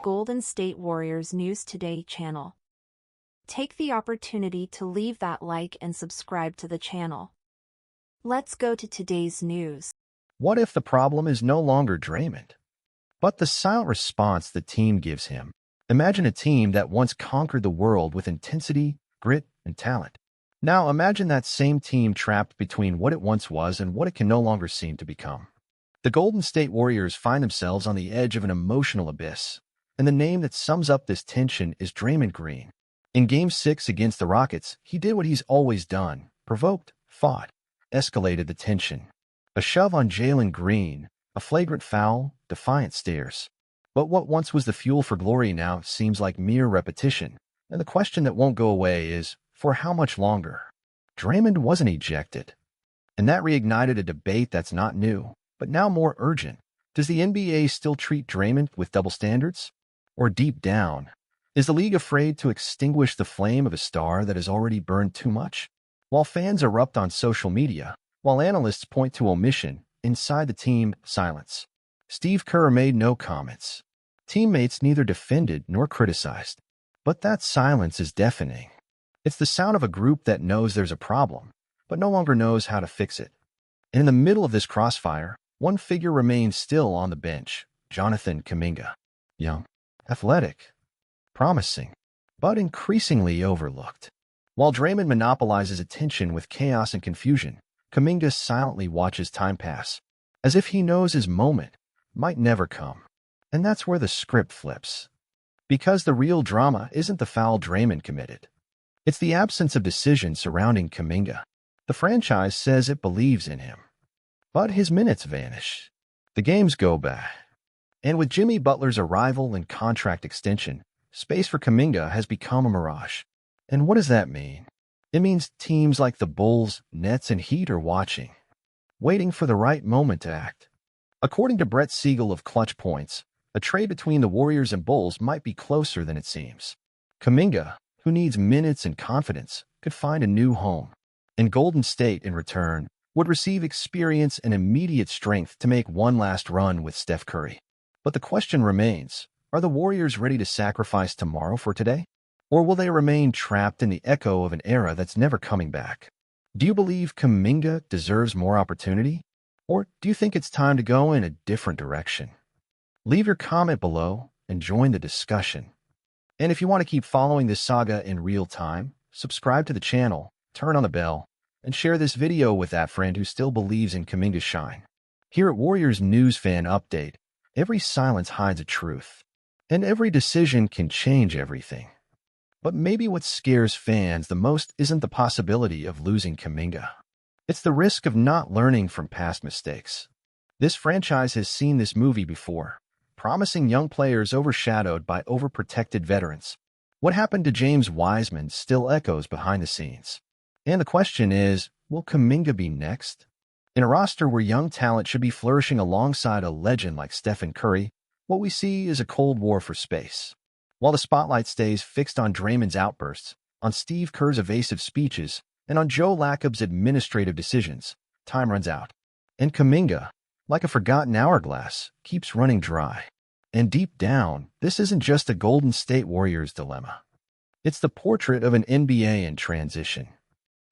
Golden State Warriors News Today channel. Take the opportunity to leave that like and subscribe to the channel. Let's go to today's news. What if the problem is no longer Draymond, but the silent response the team gives him? Imagine a team that once conquered the world with intensity, grit, and talent. Now imagine that same team trapped between what it once was and what it can no longer seem to become. The Golden State Warriors find themselves on the edge of an emotional abyss, and the name that sums up this tension is Draymond Green. In Game 6 against the Rockets, he did what he's always done: provoked, fought, escalated the tension. A shove on Jalen Green, a flagrant foul, defiant stares. But what once was the fuel for glory now seems like mere repetition, and the question that won't go away is, for how much longer? Draymond wasn't ejected, and that reignited a debate that's not new, but now more urgent. Does the NBA still treat Draymond with double standards? Or deep down, is the league afraid to extinguish the flame of a star that has already burned too much? While fans erupt on social media, while analysts point to omission, inside the team, silence. Steve Kerr made no comments. Teammates neither defended nor criticized. But that silence is deafening. It's the sound of a group that knows there's a problem, but no longer knows how to fix it. And in the middle of this crossfire, one figure remains still on the bench: Jonathan Kuminga. Young, athletic, promising, but increasingly overlooked. While Draymond monopolizes attention with chaos and confusion, Kuminga silently watches time pass, as if he knows his moment might never come. And that's where the script flips. Because the real drama isn't the foul Draymond committed. It's the absence of decision surrounding Kuminga. The franchise says it believes in him, but his minutes vanish. The games go by. And with Jimmy Butler's arrival and contract extension, space for Kuminga has become a mirage. And what does that mean? It means teams like the Bulls, Nets, and Heat are watching, waiting for the right moment to act. According to Brett Siegel of Clutch Points, a trade between the Warriors and Bulls might be closer than it seems. Kuminga, who needs minutes and confidence, could find a new home. And Golden State, in return, would receive experience and immediate strength to make one last run with Steph Curry. But the question remains, are the Warriors ready to sacrifice tomorrow for today? Or will they remain trapped in the echo of an era that's never coming back? Do you believe Kuminga deserves more opportunity? Or do you think it's time to go in a different direction? Leave your comment below and join the discussion. And if you want to keep following this saga in real time, subscribe to the channel, turn on the bell, and share this video with that friend who still believes in Kuminga's shine. Here at Warriors News Fan Update, every silence hides a truth, and every decision can change everything. But maybe what scares fans the most isn't the possibility of losing Kuminga. It's the risk of not learning from past mistakes. This franchise has seen this movie before. Promising young players overshadowed by overprotected veterans. What happened to James Wiseman still echoes behind the scenes. And the question is, will Kuminga be next? In a roster where young talent should be flourishing alongside a legend like Stephen Curry, what we see is a cold war for space. While the spotlight stays fixed on Draymond's outbursts, on Steve Kerr's evasive speeches, and on Joe Lacob's administrative decisions, time runs out. And Kuminga, like a forgotten hourglass, keeps running dry. And deep down, this isn't just a Golden State Warriors dilemma. It's the portrait of an NBA in transition.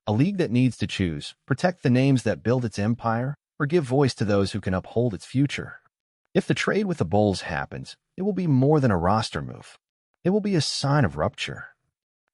A league that needs to choose, protect the names that build its empire, or give voice to those who can uphold its future. If the trade with the Bulls happens, it will be more than a roster move. It will be a sign of rupture.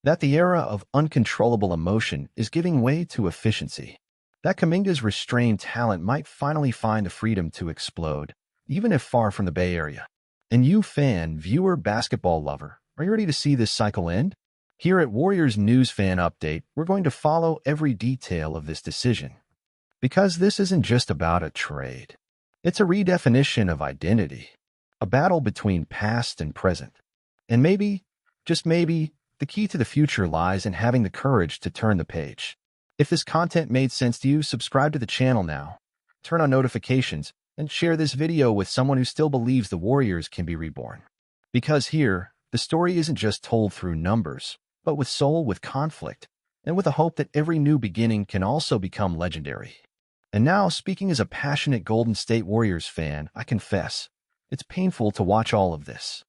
That the era of uncontrollable emotion is giving way to efficiency. That Kuminga's restrained talent might finally find the freedom to explode, even if far from the Bay Area. And you fan, viewer, basketball lover, are you ready to see this cycle end? Here at Warriors News Fan Update, we're going to follow every detail of this decision. Because this isn't just about a trade. It's a redefinition of identity. A battle between past and present. And maybe, just maybe, the key to the future lies in having the courage to turn the page. If this content made sense to you, subscribe to the channel now, turn on notifications, and share this video with someone who still believes the Warriors can be reborn. Because here, the story isn't just told through numbers, but with soul, with conflict, and with a hope that every new beginning can also become legendary. And now, speaking as a passionate Golden State Warriors fan, I confess, it's painful to watch all of this.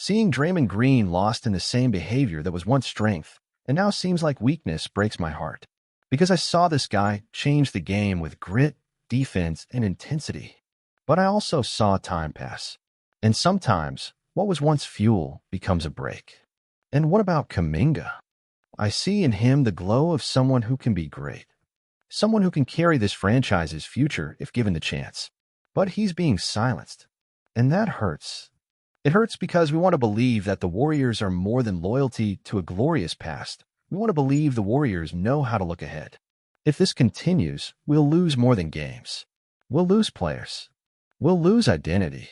Seeing Draymond Green lost in the same behavior that was once strength and now seems like weakness breaks my heart. Because I saw this guy change the game with grit, defense, and intensity. But I also saw time pass. And sometimes, what was once fuel becomes a break. And what about Kuminga? I see in him the glow of someone who can be great. Someone who can carry this franchise's future if given the chance. But he's being silenced. And that hurts. It hurts because we want to believe that the Warriors are more than loyalty to a glorious past. We want to believe the Warriors know how to look ahead. If this continues, we'll lose more than games. We'll lose players. We'll lose identity.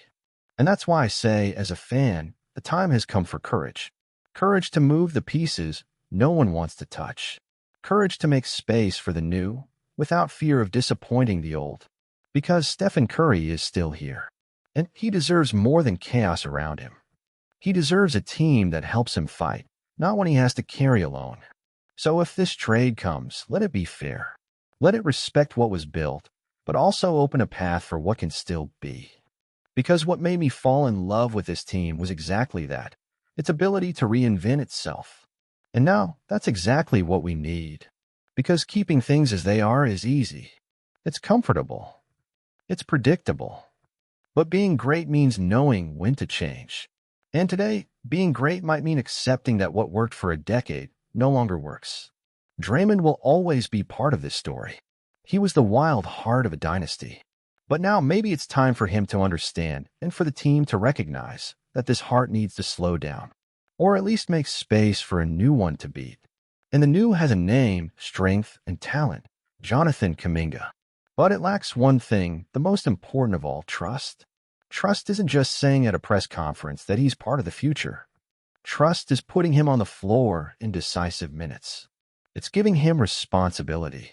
And that's why I say, as a fan, the time has come for courage. Courage to move the pieces no one wants to touch. Courage to make space for the new without fear of disappointing the old. Because Stephen Curry is still here. And he deserves more than chaos around him. He deserves a team that helps him fight, not when he has to carry alone. So if this trade comes, let it be fair. Let it respect what was built, but also open a path for what can still be. Because what made me fall in love with this team was exactly that, its ability to reinvent itself. And now, that's exactly what we need. Because keeping things as they are is easy. It's comfortable. It's predictable. But being great means knowing when to change. And today, being great might mean accepting that what worked for a decade no longer works. Draymond will always be part of this story. He was the wild heart of a dynasty. But now maybe it's time for him to understand and for the team to recognize that this heart needs to slow down, or at least make space for a new one to beat. And the new has a name, strength, and talent, Jonathan Kuminga. But it lacks one thing, the most important of all, trust. Trust isn't just saying at a press conference that he's part of the future. Trust is putting him on the floor in decisive minutes. It's giving him responsibility.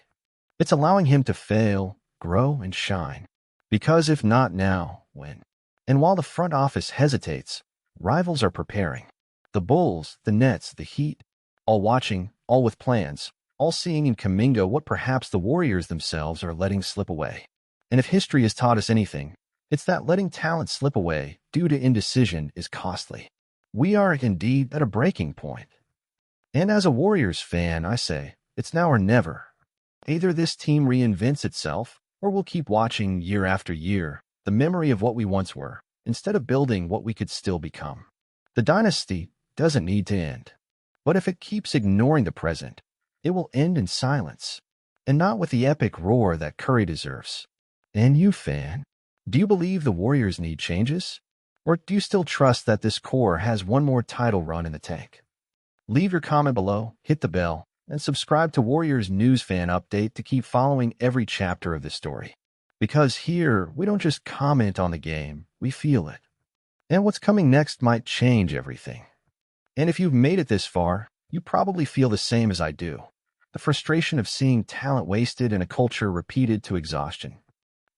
It's allowing him to fail, grow, and shine. Because if not now, when? And while the front office hesitates, rivals are preparing. The Bulls, the Nets, the Heat, all watching, all with plans, all seeing in Kuminga what perhaps the Warriors themselves are letting slip away. And if history has taught us anything, it's that letting talent slip away due to indecision is costly. We are indeed at a breaking point. And as a Warriors fan, I say, it's now or never. Either this team reinvents itself, or we'll keep watching year after year the memory of what we once were, instead of building what we could still become. The dynasty doesn't need to end. But if it keeps ignoring the present, it will end in silence, and not with the epic roar that Curry deserves. And you, fan, do you believe the Warriors need changes? Or do you still trust that this core has one more title run in the tank? Leave your comment below, hit the bell, and subscribe to Warriors News Fan Update to keep following every chapter of this story. Because here, we don't just comment on the game, we feel it. And what's coming next might change everything. And if you've made it this far, you probably feel the same as I do. The frustration of seeing talent wasted and a culture repeated to exhaustion.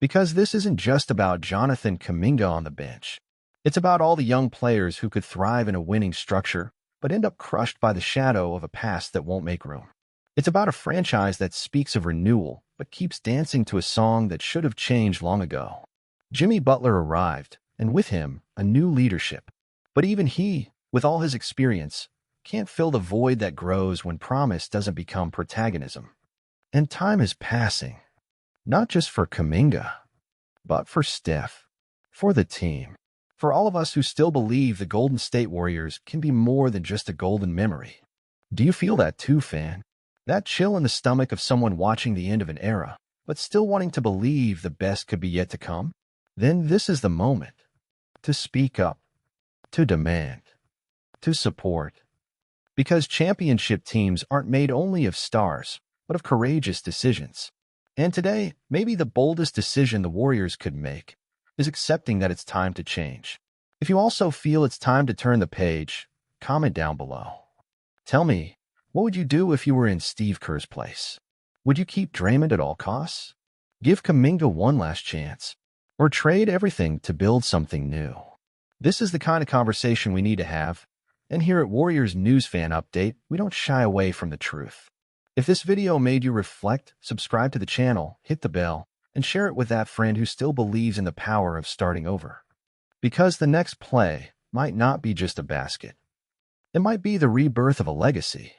Because this isn't just about Jonathan Kuminga on the bench. It's about all the young players who could thrive in a winning structure, but end up crushed by the shadow of a past that won't make room. It's about a franchise that speaks of renewal, but keeps dancing to a song that should have changed long ago. Jimmy Butler arrived, and with him, a new leadership. But even he, with all his experience, can't fill the void that grows when promise doesn't become protagonism. And time is passing. Not just for Kuminga, but for Steph, for the team, for all of us who still believe the Golden State Warriors can be more than just a golden memory. Do you feel that too, fan? That chill in the stomach of someone watching the end of an era, but still wanting to believe the best could be yet to come? Then this is the moment to speak up, to demand, to support. Because championship teams aren't made only of stars, but of courageous decisions. And today, maybe the boldest decision the Warriors could make is accepting that it's time to change. If you also feel it's time to turn the page, comment down below. Tell me, what would you do if you were in Steve Kerr's place? Would you keep Draymond at all costs? Give Kuminga one last chance? Or trade everything to build something new? This is the kind of conversation we need to have, and here at Warriors News Fan Update, we don't shy away from the truth. If this video made you reflect, subscribe to the channel, hit the bell, and share it with that friend who still believes in the power of starting over. Because the next play might not be just a basket. It might be the rebirth of a legacy.